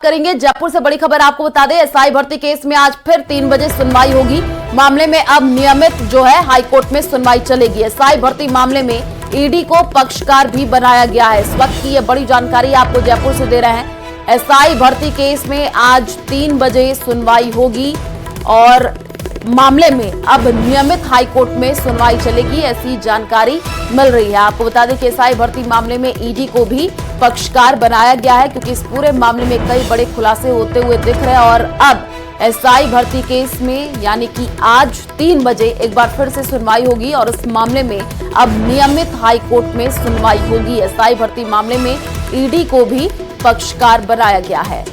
करेंगे। जयपुर से बड़ी खबर आपको बता दें, एसआई भर्ती केस में आज फिर 3 बजे सुनवाई होगी। मामले में अब नियमित जो है हाईकोर्ट में सुनवाई चलेगी। एसआई भर्ती मामले में ईडी को पक्षकार भी बनाया गया है। इस वक्त की ये बड़ी जानकारी आपको जयपुर से दे रहे हैं। एसआई भर्ती केस में आज 3 बजे सुनवाई होगी और मामले में अब नियमित हाईकोर्ट में सुनवाई चलेगी, ऐसी जानकारी मिल रही है। आपको बता दें कि एसआई भर्ती मामले में ईडी को भी पक्षकार बनाया गया है, क्योंकि इस पूरे मामले में कई बड़े खुलासे होते हुए दिख रहे हैं। और अब एसआई भर्ती केस में यानी कि आज 3 बजे एक बार फिर से सुनवाई होगी और इस मामले में अब नियमित हाईकोर्ट में सुनवाई होगी। एसआई भर्ती मामले में ईडी को भी पक्षकार बनाया गया है।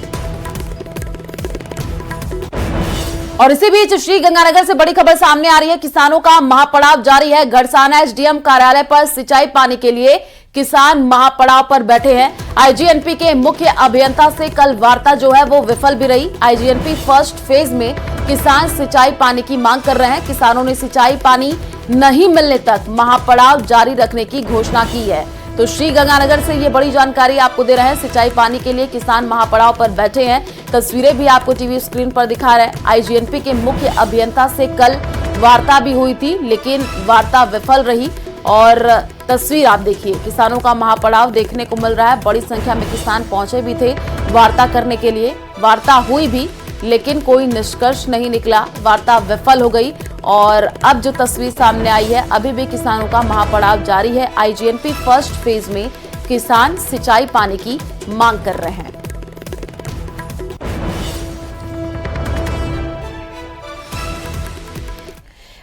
और इसी बीच श्रीगंगानगर से बड़ी खबर सामने आ रही है। किसानों का महापड़ाव जारी है। गड़साना एसडीएम कार्यालय पर सिंचाई पानी के लिए किसान महापड़ाव पर बैठे हैं। आईजीएनपी के मुख्य अभियंता से कल वार्ता जो है वो विफल भी रही। आईजीएनपी फर्स्ट फेज में किसान सिंचाई पानी की मांग कर रहे हैं। किसानों ने सिंचाई पानी नहीं मिलने तक महापड़ाव जारी रखने की घोषणा की है। तो श्रीगंगानगर से ये बड़ी जानकारी आपको दे रहे हैं। सिंचाई पानी के लिए किसान महापड़ाव पर बैठे हैं। तस्वीरें भी आपको टीवी स्क्रीन पर दिखा रहे हैं। आईजीएनपी के मुख्य अभियंता से कल वार्ता भी हुई थी, लेकिन वार्ता विफल रही। और तस्वीर आप देखिए, किसानों का महापड़ाव देखने को मिल रहा है। बड़ी संख्या में किसान पहुंचे भी थे वार्ता करने के लिए। वार्ता हुई भी, लेकिन कोई निष्कर्ष नहीं निकला, वार्ता विफल हो गई। और अब जो तस्वीर सामने आई है, अभी भी किसानों का महापड़ाव जारी है। आईजीएनपी फर्स्ट फेज में किसान सिंचाई पानी की मांग कर रहे हैं।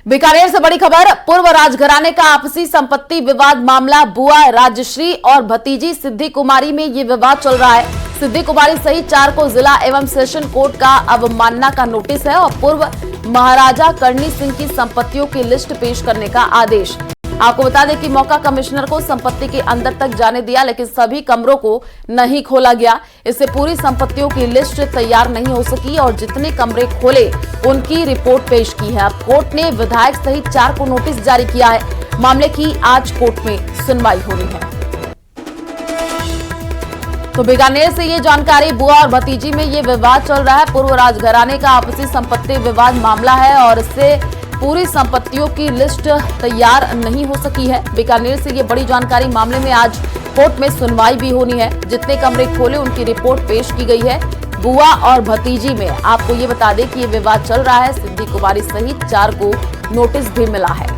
बीकानेर से बड़ी खबर, पूर्व राजघराने का आपसी संपत्ति विवाद मामला। बुआ राजश्री और भतीजी सिद्धि कुमारी में ये विवाद चल रहा है। सिद्धि कुमारी सहित 4 को जिला एवं सेशन कोर्ट का अवमानना का नोटिस है और पूर्व महाराजा करणी सिंह की संपत्तियों की लिस्ट पेश करने का आदेश। आपको बता दें कि मौका कमिश्नर को संपत्ति के अंदर तक जाने दिया, लेकिन सभी कमरों को नहीं खोला गया। इससे पूरी संपत्तियों की लिस्ट तैयार नहीं हो सकी और जितने कमरे खोले उनकी रिपोर्ट पेश की है। अब कोर्ट ने विधायक सहित 4 को नोटिस जारी किया है। मामले की आज कोर्ट में सुनवाई हो रही है। तो बीकानेर से ये जानकारी, बुआ और भतीजी में ये विवाद चल रहा है। पूर्व राजघराने का आपसी संपत्ति विवाद मामला है और इससे पूरी संपत्तियों की लिस्ट तैयार नहीं हो सकी है। बीकानेर से ये बड़ी जानकारी, मामले में आज कोर्ट में सुनवाई भी होनी है। जितने कमरे खोले उनकी रिपोर्ट पेश की गई है। बुआ और भतीजी में आपको ये बता दें कि ये विवाद चल रहा है। सिद्धि कुमारी सहित 4 को नोटिस भी मिला है।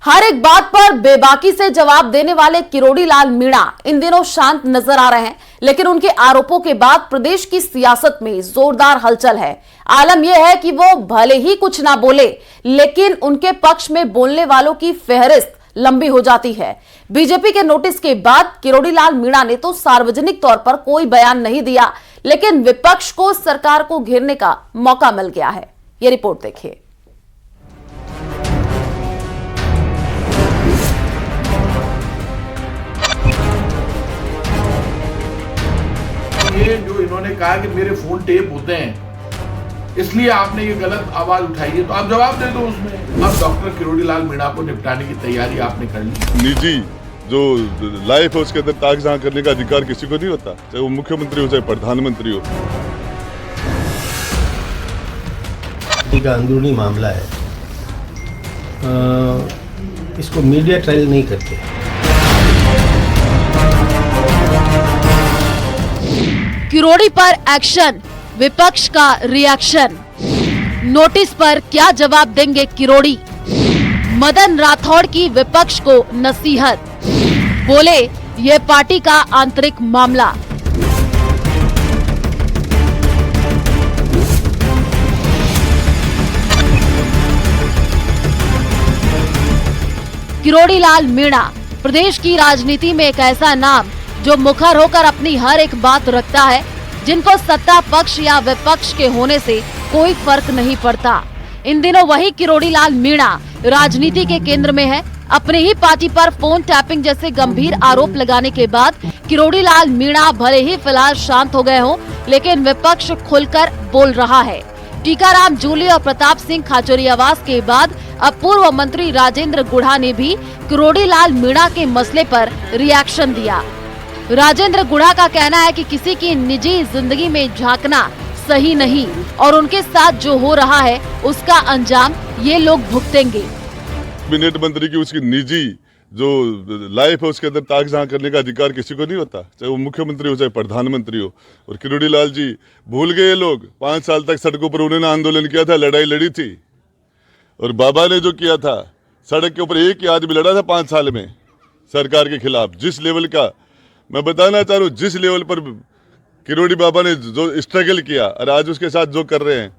हर एक बात पर बेबाकी से जवाब देने वाले किरोड़ी लाल मीणा इन दिनों शांत नजर आ रहे हैं, लेकिन उनके आरोपों के बाद प्रदेश की सियासत में जोरदार हलचल है। आलम यह है कि वो भले ही कुछ ना बोले, लेकिन उनके पक्ष में बोलने वालों की फहरिस्त लंबी हो जाती है। बीजेपी के नोटिस के बाद किरोड़ी लाल मीणा ने तो सार्वजनिक तौर पर कोई बयान नहीं दिया, लेकिन विपक्ष को सरकार को घेरने का मौका मिल गया है। ये रिपोर्ट देखिए। ये जो इन्होंने कहा कि मेरे फोन टेप होते हैं, इसलिए आपने ये गलत आवाज उठाई है, तो आप जवाब दे दो उसमें। अब डॉक्टर किरोड़ी लाल मीणा को निपटाने की तैयारी आपने कर ली। निजी जो लाइफ है उसके अंदर ताकझां करने का अधिकार किसी को नहीं होता, चाहे वो मुख्यमंत्री हो चाहे प्रधानमंत्री हो। का अंदरूनी मामला है, इसको मीडिया ट्रायल नहीं करते। किरोड़ी पर एक्शन, विपक्ष का रिएक्शन। नोटिस पर क्या जवाब देंगे किरोड़ी? मदन राठौड़ की विपक्ष को नसीहत, बोले ये पार्टी का आंतरिक मामला। किरोड़ी लाल मीणा प्रदेश की राजनीति में एक ऐसा नाम जो मुखर होकर अपनी हर एक बात रखता है, जिनको सत्ता पक्ष या विपक्ष के होने से कोई फर्क नहीं पड़ता। इन दिनों वही किरोड़ी लाल मीणा राजनीति के केंद्र में है। अपनी ही पार्टी पर फोन टैपिंग जैसे गंभीर आरोप लगाने के बाद किरोड़ी लाल मीणा भले ही फिलहाल शांत हो गए हों, लेकिन विपक्ष खुलकर बोल रहा है। टीकाराम जूली और प्रताप सिंह खाचरियावास के बाद अब पूर्व मंत्री राजेंद्र गुढ़ा ने भी किरोड़ी लाल मीणा के मसले पर रिएक्शन दिया। राजेंद्र गुढ़ा का कहना है कि किसी की निजी जिंदगी में झांकना सही नहीं और उनके साथ जो हो रहा है उसका अंजाम ये लोग भुगतेंगे। कैबिनेट मंत्री की उसकी निजी जो लाइफ है उसके अंदर ताक झांक करने का अधिकार किसी को नहीं होता, चाहे वो मुख्यमंत्री हो चाहे प्रधानमंत्री हो। और किरोड़ी लाल जी भूल गए लोग 5 साल तक सड़कों पर उन्होंने आंदोलन किया था, लड़ाई लड़ी थी। और बाबा ने जो किया था, सड़क के ऊपर एक ही आदमी लड़ा था 5 साल में सरकार के खिलाफ। जिस लेवल का मैं बताना चाह रहा हूँ, जिस लेवल पर किरोड़ी बाबा ने जो स्ट्रगल किया और आज उसके साथ जो कर रहे हैं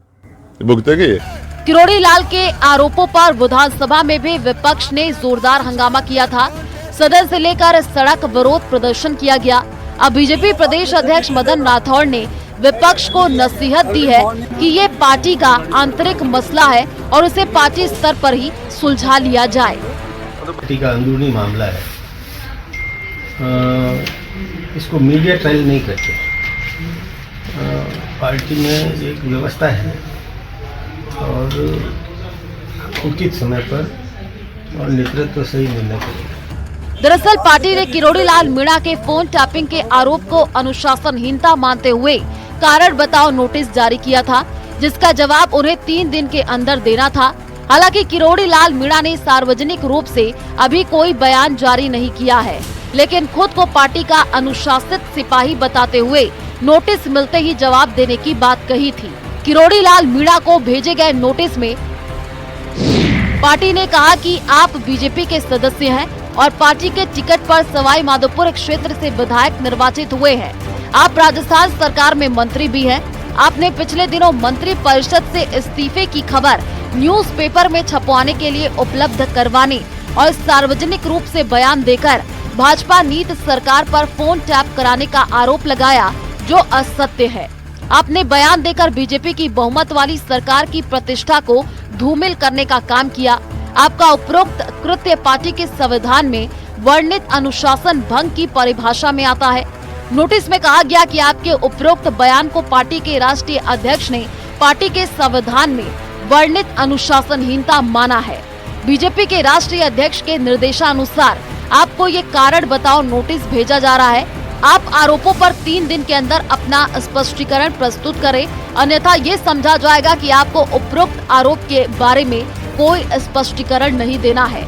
भुगतेंगे ये। किरोड़ी लाल के आरोपों पर विधानसभा में भी विपक्ष ने जोरदार हंगामा किया था। सदन से लेकर सड़क विरोध प्रदर्शन किया गया। अब बीजेपी प्रदेश अध्यक्ष मदन राठौड़ ने विपक्ष को नसीहत दी है कि ये पार्टी का आंतरिक मसला है और उसे पार्टी स्तर पर ही सुलझा लिया जाए। पार्टी का अंदरूनी मामला है, इसको मीडिया ट्रायल नहीं करते। पार्टी में एक व्यवस्था है और उचित समय पर और नेतृत्व सही निर्णय करेगा। दरअसल पार्टी ने किरोड़ी लाल मीणा के फोन टैपिंग के आरोप को अनुशासनहीनता मानते हुए कारण बताओ नोटिस जारी किया था, जिसका जवाब उन्हें 3 दिन के अंदर देना था। हालांकि किरोड़ी लाल मीणा ने सार्वजनिक रूप से अभी कोई बयान जारी नहीं किया है, लेकिन खुद को पार्टी का अनुशासित सिपाही बताते हुए नोटिस मिलते ही जवाब देने की बात कही थी। किरोड़ी लाल मीणा को भेजे गए नोटिस में पार्टी ने कहा कि आप बीजेपी के सदस्य हैं और पार्टी के टिकट पर सवाई माधोपुर क्षेत्र से विधायक निर्वाचित हुए हैं। आप राजस्थान सरकार में मंत्री भी हैं। आपने पिछले दिनों मंत्री परिषद से इस्तीफे की खबर न्यूज़पेपर में छपवाने के लिए उपलब्ध करवाने और सार्वजनिक रूप से बयान देकर भाजपा नीति सरकार पर फोन टैप कराने का आरोप लगाया, जो असत्य है। आपने बयान देकर बीजेपी की बहुमत वाली सरकार की प्रतिष्ठा को धूमिल करने का काम किया। आपका उपरोक्त कृत्य पार्टी के संविधान में वर्णित अनुशासन भंग की परिभाषा में आता है। नोटिस में कहा गया कि आपके उपरोक्त बयान को पार्टी के राष्ट्रीय अध्यक्ष ने पार्टी के संविधान में वर्णित अनुशासनहीनता माना है। बीजेपी के राष्ट्रीय अध्यक्ष के निर्देशानुसार आपको ये कारण बताओ नोटिस भेजा जा रहा है। आप आरोपों पर 3 दिन के अंदर अपना स्पष्टीकरण प्रस्तुत करें, अन्यथा ये समझा जाएगा कि आपको उपरोक्त आरोप के बारे में कोई स्पष्टीकरण नहीं देना है।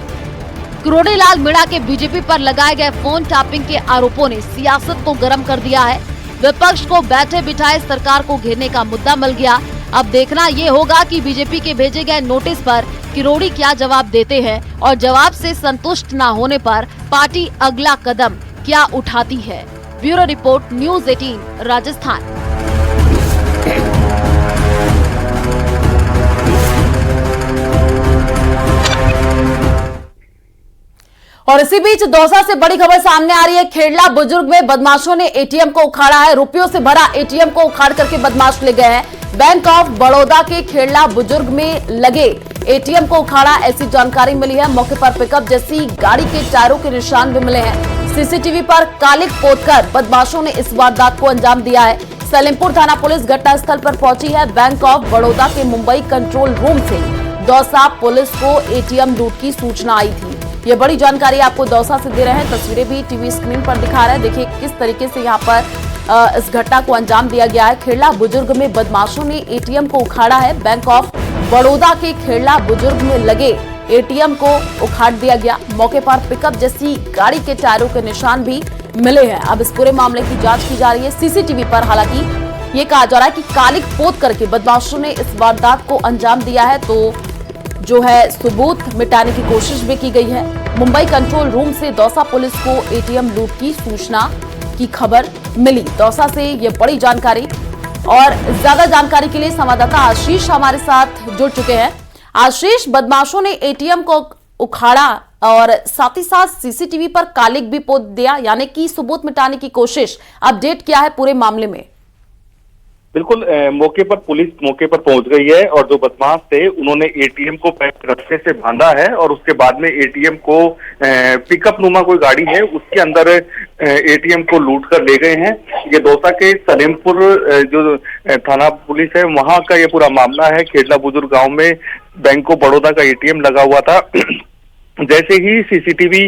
किरोड़ी लाल मीणा के बीजेपी पर लगाए गए फोन टैपिंग के आरोपों ने सियासत को गर्म कर दिया है। विपक्ष को बैठे बिठाए सरकार को घेरने का मुद्दा मिल गया। अब देखना ये होगा कि बीजेपी के भेजे गए नोटिस पर किरोड़ी क्या जवाब देते हैं और जवाब से संतुष्ट न होने पर पार्टी अगला कदम क्या उठाती है। Bureau report, news 18 Rajasthan. और इसी बीच दौसा से बड़ी खबर सामने आ रही है। खेड़ला बुजुर्ग में बदमाशों ने एटीएम को उखाड़ा है। रुपयों से भरा एटीएम को उखाड़ करके बदमाश ले गए हैं। बैंक ऑफ बड़ौदा के खेड़ला बुजुर्ग में लगे एटीएम को उखाड़ा, ऐसी जानकारी मिली है। मौके पर पिकअप जैसी गाड़ी के टायरों के निशान भी मिले हैं। सीसीटीवी पर कालिक पोतकर बदमाशों ने इस वारदात को अंजाम दिया है। सलेमपुर थाना पुलिस घटनास्थल पर पहुंची है। बैंक ऑफ बड़ौदा के मुंबई कंट्रोल रूम से दौसा पुलिस को एटीएम लूट की सूचना आई थी। ये बड़ी जानकारी आपको दौसा से दे रहे हैं। तस्वीरें भी टीवी स्क्रीन पर दिखा रहे हैं। देखिए किस तरीके से यहाँ पर इस घटना को अंजाम दिया गया है। खेड़ला बुजुर्ग में बदमाशों ने एटीएम को उखाड़ा है। बैंक ऑफ बड़ौदा के खेड़ला बुजुर्ग में लगे एटीएम को उखाड़ दिया गया। मौके पर पिकअप जैसी गाड़ी के टायरों के निशान भी मिले हैं। अब इस पूरे मामले की जांच की जा रही है। सीसीटीवी पर हालांकि ये कहा जा रहा है कि कालिक पोत करके बदमाशों ने इस वारदात को अंजाम दिया है, तो जो है सबूत मिटाने की कोशिश भी की गई है। मुंबई कंट्रोल रूम से दौसा पुलिस को एटीएम लूट की सूचना की खबर मिली। दौसा से ये बड़ी जानकारी। और ज्यादा जानकारी के लिए संवाददाता आशीष हमारे साथ जुड़ चुके हैं। आशीष, बदमाशों ने एटीएम को उखाड़ा और साथ ही साथ सीसीटीवी पर कालिक भी पोत दिया, यानी कि सबूत मिटाने की कोशिश। अपडेट क्या है पूरे मामले में? बिल्कुल, मौके पर पुलिस मौके पर पहुंच गई है और जो बदमाश थे उन्होंने एटीएम को रस्से से बांधा है और उसके बाद में एटीएम को पिकअप नुमा कोई गाड़ी है उसके अंदर एटीएम को लूट कर ले गए हैं। ये दौसा के सलेमपुर जो थाना पुलिस है वहां का ये पूरा मामला है। खेड़ला बुजुर्ग गांव में बैंक ऑफ बड़ौदा का एटीएम लगा हुआ था। जैसे ही सीसीटीवी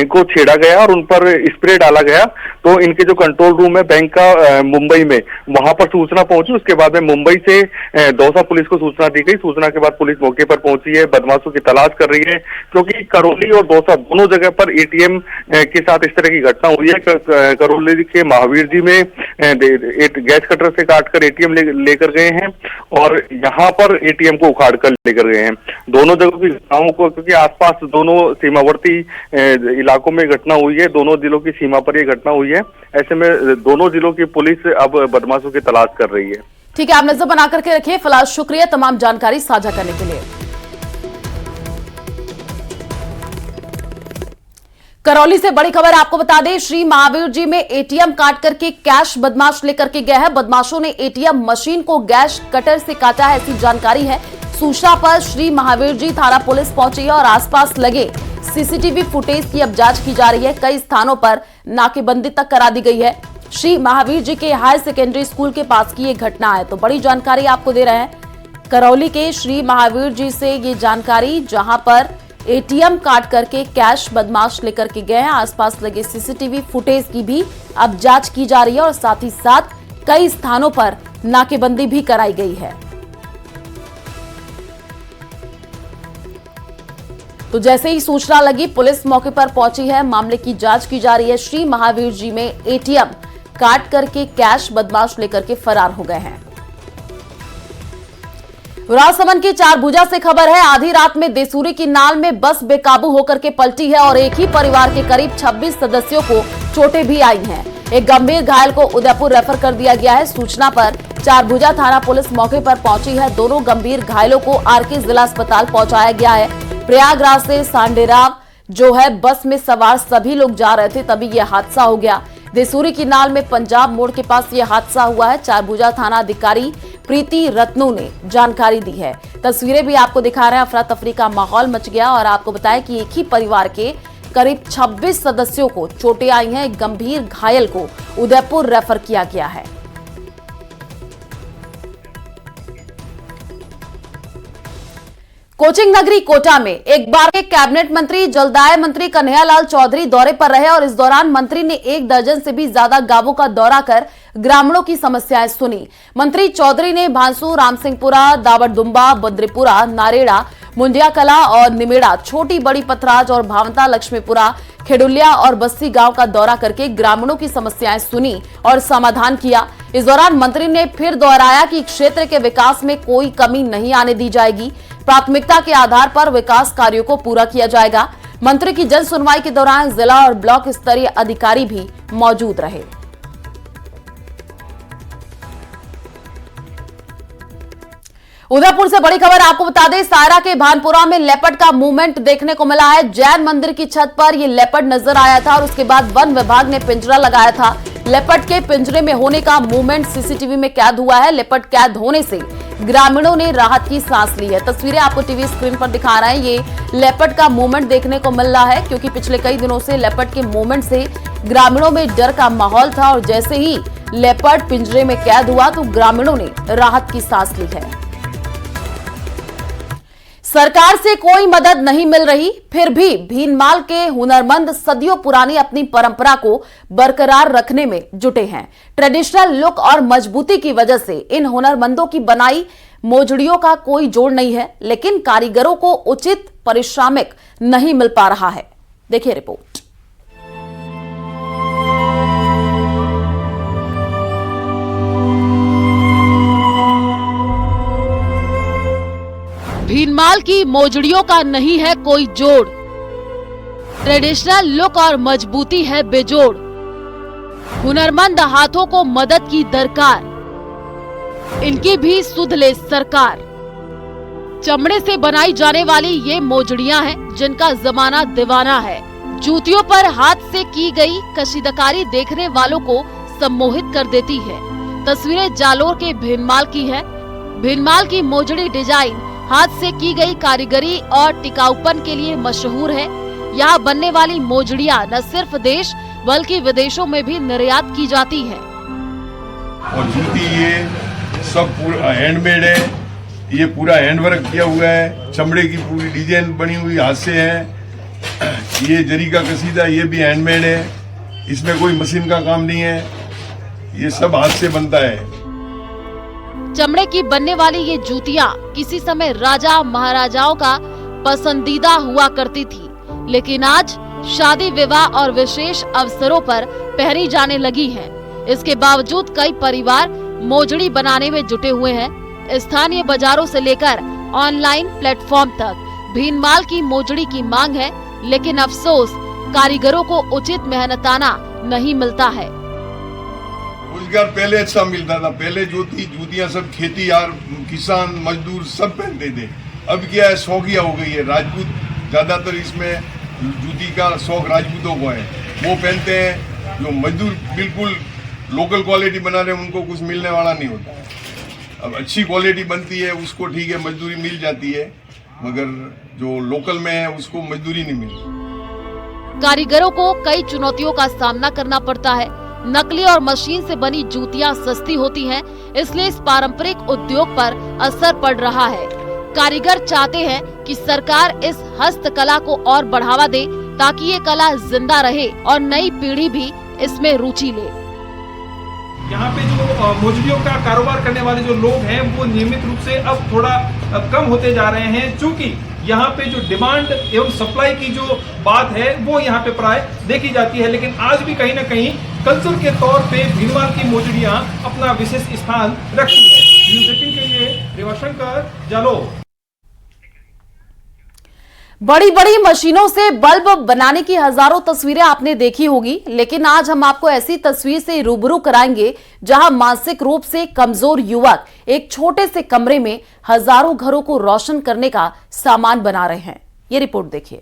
को छेड़ा गया और उन पर स्प्रे डाला गया तो इनके जो कंट्रोल रूम है बैंक का मुंबई में, वहां पर सूचना पहुंची। उसके बाद में मुंबई से दौसा पुलिस को सूचना दी गई। सूचना के बाद पुलिस मौके पर पहुंची है, बदमाशों की तलाश कर रही है, क्योंकि करौली और दौसा दोनों जगह पर एटीएम के साथ इस तरह की घटना हुई है। करौली के महावीर जी में गैस कटर से काटकर एटीएम लेकर गए हैं और यहाँ पर एटीएम को उखाड़ कर लेकर गए हैं। दोनों जगहों की घटनाओं को, क्योंकि आसपास दोनों सीमावर्ती इलाकों में घटना हुई है, दोनों जिलों की सीमा पर यह घटना हुई है। ऐसे में दोनों जिलों की पुलिस अब बदमाशों की तलाश कर रही है। ठीक है, आप नजर बना करके रखिए। फिलहाल शुक्रिया तमाम जानकारी साझा करने के लिए। करौली से बड़ी खबर आपको बता दें, श्री महावीर जी में एटीएम काट करके कैश बदमाश लेकर के गए हैं। बदमाशों ने एटीएम मशीन को गैस कटर से काटा है, ऐसी जानकारी है। सूचना पर श्री महावीर जी थाना पुलिस पहुंची है और आसपास लगे सीसीटीवी फुटेज की अब जांच की जा रही है। कई स्थानों पर नाकेबंदी तक करा दी गई है। श्री महावीर जी के हायर सेकेंडरी स्कूल के पास की ये घटना है, तो बड़ी जानकारी आपको दे रहे हैं करौली के श्री महावीर जी से ये जानकारी, जहां पर एटीएम काट करके कैश बदमाश लेकर के गए हैं। आसपास लगे सीसीटीवी फुटेज की भी अब जांच की जा रही है और साथ ही साथ कई स्थानों पर नाकेबंदी भी कराई गई है। तो जैसे ही सूचना लगी पुलिस मौके पर पहुंची है, मामले की जांच की जा रही है। श्री महावीर जी में एटीएम काट करके कैश बदमाश लेकर के फरार हो गए हैं। राजसमंद की चारभुजा से खबर है, आधी रात में देसूरी की नाल में बस बेकाबू होकर के पलटी है और एक ही परिवार के करीब 26 सदस्यों को चोटें भी आई हैं। एक गंभीर घायल को उदयपुर रेफर कर दिया गया है। सूचना पर चारभुजा थाना पुलिस मौके पर पहुंची है। दोनों गंभीर घायलों को आरके जिला अस्पताल पहुंचाया गया है। प्रयागराज से सांडेराव जो है बस में सवार सभी लोग जा रहे थे, तभी यह हादसा हो गया। देसूरी की नाल में पंजाब मोड़ के पास यह हादसा हुआ है। चारभुजा थाना अधिकारी प्रीति रत्नू ने जानकारी दी है। तस्वीरें भी आपको दिखा रहे हैं। अफरा तफरी का माहौल मच गया और आपको बताया कि एक ही परिवार के करीब 26 सदस्यों को चोटें आई हैं। एक गंभीर घायल को उदयपुर रेफर किया गया है। कोचिंग नगरी कोटा में एक बार के कैबिनेट मंत्री जलदाय मंत्री कन्हैयालाल चौधरी दौरे पर रहे और इस दौरान मंत्री ने 1 दर्जन से भी ज्यादा गांवों का दौरा कर ग्रामीणों की समस्याएं सुनी। मंत्री चौधरी ने भांसू, रामसिंहपुरा, दावड़दुम्बा, बद्रीपुरा, नारेड़ा, मुंडिया कला और निमेड़ा, छोटी बड़ी पथराज और भावंता, लक्ष्मीपुरा, खेडुलिया और बस्सी गांव का दौरा करके ग्रामीणों की समस्याएं सुनी और समाधान किया। इस दौरान मंत्री ने फिर दोहराया कि क्षेत्र के विकास में कोई कमी नहीं आने दी जाएगी। प्राथमिकता के आधार पर विकास कार्यों को पूरा किया जाएगा। मंत्री की जन सुनवाई के दौरान जिला और ब्लॉक स्तरीय अधिकारी भी मौजूद रहे। उदयपुर से बड़ी खबर आपको बता दें, सायरा के भानपुरा में लेपर्ड का मूवमेंट देखने को मिला है। जैन मंदिर की छत पर यह लेपर्ड नजर आया था और उसके बाद वन विभाग ने पिंजरा लगाया था। लेपर्ड के पिंजरे में होने का मूवमेंट सीसीटीवी में कैद हुआ है। लेपर्ड कैद होने से ग्रामीणों ने राहत की सांस ली है। तस्वीरें आपको टीवी स्क्रीन पर दिखा रहे हैं। ये लेपर्ड का मूवमेंट देखने को मिल रहा है, क्योंकि पिछले कई दिनों से लेपर्ड के मूवमेंट से ग्रामीणों में डर का माहौल था और जैसे ही लेपर्ड पिंजरे में कैद हुआ तो ग्रामीणों ने राहत की सांस ली है। सरकार से कोई मदद नहीं मिल रही, फिर भी भीनमाल के हुनरमंद सदियों पुरानी अपनी परंपरा को बरकरार रखने में जुटे हैं। ट्रेडिशनल लुक और मजबूती की वजह से इन हुनरमंदों की बनाई मोजड़ियों का कोई जोड़ नहीं है, लेकिन कारीगरों को उचित पारिश्रमिक नहीं मिल पा रहा है। देखिए रिपोर्ट। भीनमाल की मोजड़ियों का नहीं है कोई जोड़, ट्रेडिशनल लुक और मजबूती है बेजोड़। हुनरमंद हाथों को मदद की दरकार, इनकी भी सुध ले सरकार। चमड़े से बनाई जाने वाली ये मोजड़ियां हैं जिनका जमाना दीवाना है। जूतियों पर हाथ से की गई कशीदाकारी देखने वालों को सम्मोहित कर देती है। तस्वीरें जालोर के भीनमाल की है। भीनमाल की मोजड़ी डिजाइन हाथ से की गई कारीगरी और टिकाऊपन के लिए मशहूर है। यहाँ बनने वाली मोजड़ियाँ न सिर्फ देश बल्कि विदेशों में भी निर्यात की जाती है। और जूती ये सब पूरा हैंडमेड है, ये पूरा हैंडवर्क किया हुआ है। चमड़े की पूरी डिजाइन बनी हुई हाथ से है। ये जरी का कसीदा, ये भी हैंडमेड है, इसमें कोई मशीन का काम नहीं है, ये सब हाथ से बनता है। चमड़े की बनने वाली ये जूतियां किसी समय राजा महाराजाओं का पसंदीदा हुआ करती थी, लेकिन आज शादी विवाह और विशेष अवसरों पर पहनी जाने लगी हैं। इसके बावजूद कई परिवार मोजड़ी बनाने में जुटे हुए हैं। स्थानीय बाजारों से लेकर ऑनलाइन प्लेटफॉर्म तक भीनमाल की मोजड़ी की मांग है, लेकिन अफसोस कारीगरों को उचित मेहनताना नहीं मिलता है। रोजगार पहले अच्छा मिलता था, पहले जूतियां सब खेती यार किसान मजदूर सब पहनते थे। अब क्या है, शौकिया हो गई है, राजपूत ज्यादातर इसमें जूती का शौक राजपूतों को है, वो पहनते हैं। जो मजदूर बिल्कुल लोकल क्वालिटी बना रहे हैं उनको कुछ मिलने वाला नहीं होता है। अब अच्छी क्वालिटी बनती है उसको ठीक है मजदूरी मिल जाती है, मगर जो लोकल में है उसको मजदूरी नहीं मिलती। कारीगरों को कई चुनौतियों का सामना करना पड़ता है। नकली और मशीन से बनी जूतियां सस्ती होती हैं, इसलिए इस पारंपरिक उद्योग पर असर पड़ रहा है। कारीगर चाहते हैं कि सरकार इस हस्तकला को और बढ़ावा दे, ताकि ये कला जिंदा रहे और नई पीढ़ी भी इसमें रुचि ले। यहाँ पे जो मोजड़ियों का कारोबार करने वाले जो लोग हैं वो नियमित रूप से अब थोड़ा कम होते जा रहे हैं, क्योंकि यहाँ पे जो डिमांड एवं सप्लाई की जो बात है वो यहाँ पे प्राय देखी जाती है। लेकिन आज भी कहीं ना कहीं कल्चर के तौर पे भीलवाल की मोजड़ियाँ अपना विशेष स्थान रखती है। न्यूज़ 18 के लिए रेवाशंकर जालोर। बड़ी बड़ी मशीनों से बल्ब बनाने की हजारों तस्वीरें आपने देखी होगी, लेकिन आज हम आपको ऐसी तस्वीर से रूबरू कराएंगे जहां मानसिक रूप से कमजोर युवक एक छोटे से कमरे में हजारों घरों को रोशन करने का सामान बना रहे हैं। ये रिपोर्ट देखिए।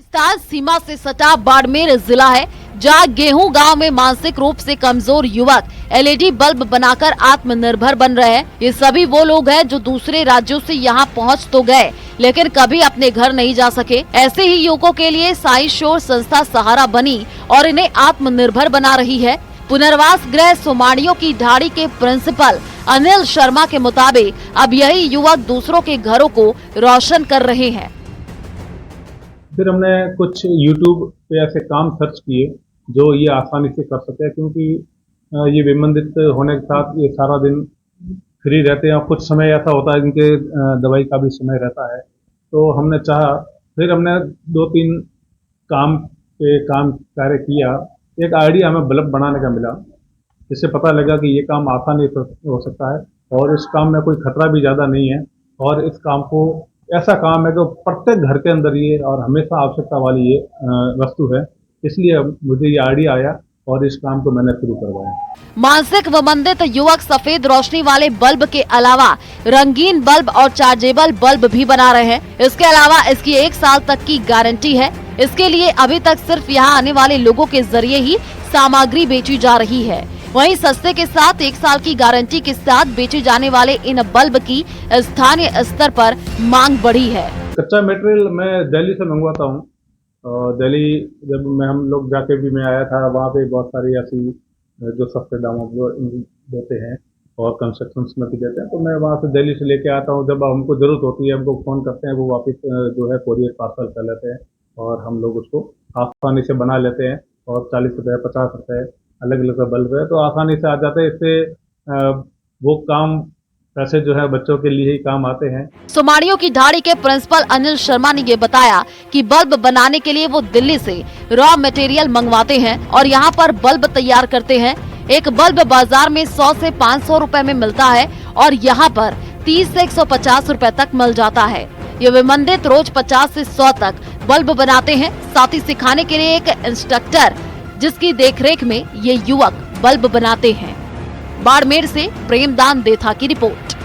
पाकिस्तान सीमा से सटा बाड़मेर जिला है, जहां गेहूं गांव में मानसिक रूप से कमजोर युवक एलईडी बल्ब बनाकर आत्मनिर्भर बन रहे हैं। ये सभी वो लोग हैं जो दूसरे राज्यों से यहां पहुंच तो गए, लेकिन कभी अपने घर नहीं जा सके। ऐसे ही युवकों के लिए साई शोर संस्था सहारा बनी और इन्हें आत्मनिर्भर बना रही है। पुनर्वास गृह सोमाड़ियों की ढाड़ी के प्रिंसिपल अनिल शर्मा के मुताबिक अब यही युवक दूसरों के घरों को रोशन कर रहे हैं। फिर हमने कुछ YouTube पे ऐसे काम सर्च किए जो ये आसानी से कर सके, क्योंकि ये विमंदित होने के साथ ये सारा दिन फ्री रहते हैं और कुछ समय ऐसा होता है इनके दवाई का भी समय रहता है। तो हमने चाहा, फिर हमने 2-3 काम पे कार्य किया। एक आइडिया हमें बल्ब बनाने का मिला, जिससे पता लगा कि ये काम आसानी से हो सकता है और इस काम में कोई खतरा भी ज़्यादा नहीं है। और इस काम को ऐसा काम है जो प्रत्येक घर के अंदर ये और हमेशा आवश्यकता वाली ये वस्तु है, इसलिए मुझे ये आइडिया आया और इस काम को मैंने शुरू करवाया। मानसिक वमंदित युवक सफेद रोशनी वाले बल्ब के अलावा रंगीन बल्ब और चार्जेबल बल्ब भी बना रहे हैं। इसके अलावा इसकी 1 साल तक की गारंटी है। इसके लिए अभी तक सिर्फ यहाँ आने वाले लोगों के जरिए ही सामग्री बेची जा रही है। वहीं सस्ते के साथ 1 साल की गारंटी के साथ बेचे जाने वाले इन बल्ब की स्थानीय स्तर पर मांग बढ़ी है। कच्चा मटेरियल मैं दिल्ली से मंगवाता हूँ। दिल्ली जब हम लोग जाके भी मैं आया था, वहाँ पे बहुत सारी ऐसी जो सस्ते दामों पर देते हैं और कंस्ट्रक्शंस में भी देते हैं, तो मैं वहाँ से दिल्ली से लेके आता हूँ। जब हमको ज़रूरत होती है हमको फ़ोन करते हैं, वो वापस जो है कोरियर पार्सल कर लेते हैं और हम लोग उसको आसानी से बना लेते हैं। और 40 रुपये 50 रुपये अलग अलग बल्ब है तो आसानी से आ जाते हैं। इससे वो काम पैसे जो है बच्चों के लिए ही काम आते हैं। सोमाड़ियों की ढाड़ी के प्रिंसिपल अनिल शर्मा ने ये बताया कि बल्ब बनाने के लिए वो दिल्ली से रॉ मटेरियल मंगवाते हैं और यहाँ पर बल्ब तैयार करते हैं। एक बल्ब बाजार में 100 से 500 रुपए में मिलता है और यहाँ पर 30 से 150 रुपए तक मिल जाता है। ये विमंदित रोज 50 से 100 तक बल्ब बनाते हैं। साथ ही सिखाने के लिए एक इंस्ट्रक्टर जिसकी देखरेख में ये युवक बल्ब बनाते हैं। बाड़मेर से प्रेमदान देथा की रिपोर्ट।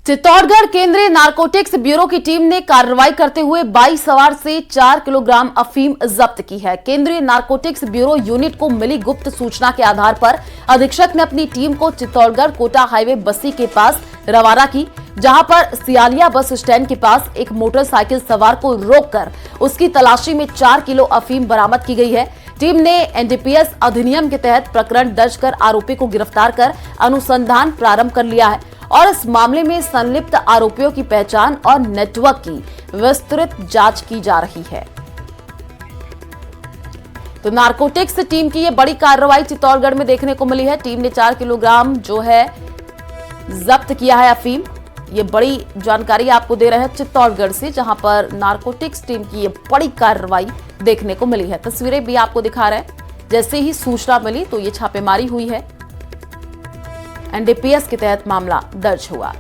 चित्तौड़गढ़ केंद्रीय नारकोटिक्स ब्यूरो की टीम ने कार्रवाई करते हुए 22 सवार से 4 किलोग्राम अफीम जब्त की है। केंद्रीय नारकोटिक्स ब्यूरो यूनिट को मिली गुप्त सूचना के आधार पर अधीक्षक ने अपनी टीम को चित्तौड़गढ़ कोटा हाईवे बस्सी के पास रवाना की, जहां पर सियालिया बस स्टैंड के पास एक मोटरसाइकिल सवार को रोककर उसकी तलाशी में 4 किलो अफीम बरामद की गई है। टीम ने एनडीपीएस अधिनियम के तहत प्रकरण दर्ज कर आरोपी को गिरफ्तार कर अनुसंधान प्रारंभ कर लिया है और इस मामले में संलिप्त आरोपियों की पहचान और नेटवर्क की विस्तृत जांच की जा रही है। तो नारकोटिक्स टीम की यह बड़ी कार्रवाई चित्तौड़गढ़ में देखने को मिली है। टीम ने 4 किलोग्राम जो है जब्त किया है अफीम। ये बड़ी जानकारी आपको दे रहे हैं चित्तौड़गढ़ से, जहां पर नारकोटिक्स टीम की ये बड़ी कार्रवाई देखने को मिली है। तस्वीरें भी आपको दिखा रहे हैं। जैसे ही सूचना मिली तो ये छापेमारी हुई है। एनडीपीएस के तहत मामला दर्ज हुआ।